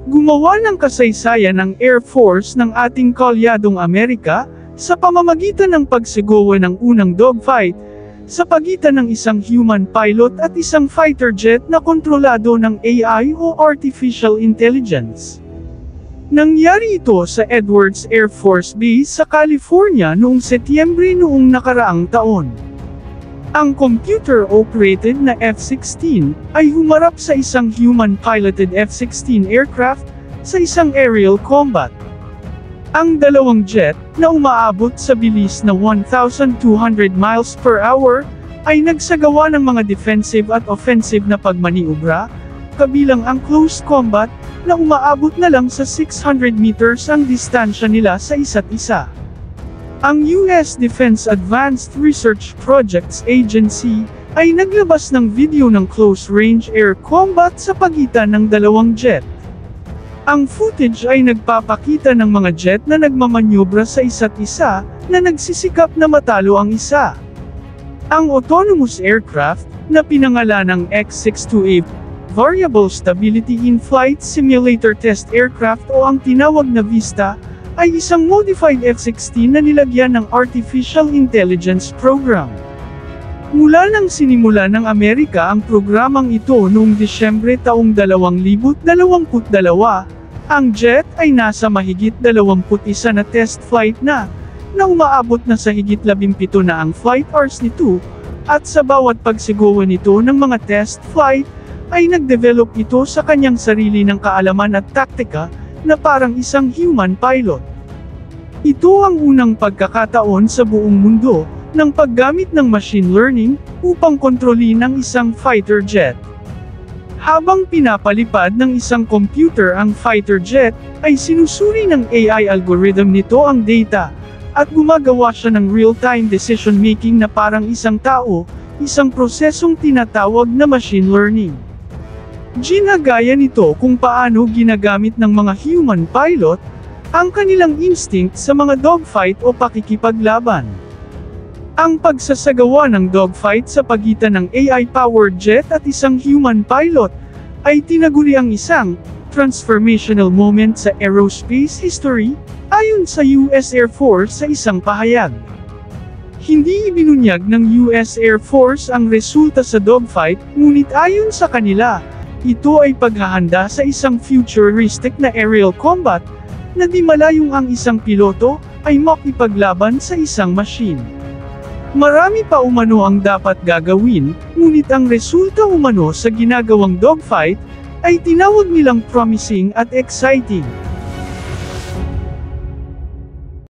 Gumawa ng kasaysayan ng Air Force ng ating kalyadong Amerika, sa pamamagitan ng pagsigawa ng unang dogfight, sa pagitan ng isang human pilot at isang fighter jet na kontrolado ng AI o Artificial Intelligence. Nangyari ito sa Edwards Air Force Base sa California noong Setyembre noong nakaraang taon. Ang computer-operated na F-16 ay humarap sa isang human-piloted F-16 aircraft sa isang aerial combat. Ang dalawang jet, na umaabot sa bilis na 1,200 miles per hour, ay nagsagawa ng mga defensive at offensive na pagmaniobra, kabilang ang close combat, na umaabot na lang sa 600 meters ang distansya nila sa isa't isa. Ang US Defense Advanced Research Projects Agency ay naglabas ng video ng close-range air combat sa pagitan ng dalawang jet. Ang footage ay nagpapakita ng mga jet na nagmamanyobra sa isa't isa, na nagsisikap na matalo ang isa. Ang autonomous aircraft, na pinangalan ng X-62A, Variable Stability in-Flight Simulator Test Aircraft o ang tinawag na VISTA, ay isang modified F-16 na nilagyan ng Artificial Intelligence Program. Mula nang sinimula ng Amerika ang programang ito noong Disyembre taong 2022, ang jet ay nasa mahigit 21 na test flight na umaabot na sa higit 17 na ang flight hours nito, at sa bawat pagsigawa nito ng mga test flight, ay nagdevelop ito sa kanyang sarili ng kaalaman at taktika, na parang isang human pilot. Ito ang unang pagkakataon sa buong mundo, ng paggamit ng machine learning, upang kontrolin ang isang fighter jet. Habang pinapalipad ng isang computer ang fighter jet, ay sinusuri ng AI algorithm nito ang data, at gumagawa siya ng real-time decision-making na parang isang tao, isang prosesong tinatawag na machine learning. Ginagaya nito kung paano ginagamit ng mga human pilot, ang kanilang instinct sa mga dogfight o pakikipaglaban. Ang pagsasagawa ng dogfight sa pagitan ng AI-powered jet at isang human pilot, ay tinaguri ang isang transformational moment sa aerospace history, ayon sa US Air Force sa isang pahayag. Hindi ibinunyag ng US Air Force ang resulta sa dogfight, ngunit ayon sa kanila, ito ay paghahanda sa isang futuristic na aerial combat, na di malayong ang isang piloto ay makipaglaban sa isang machine. Marami pa umano ang dapat gagawin, ngunit ang resulta umano sa ginagawang dogfight ay tinawag nilang promising at exciting.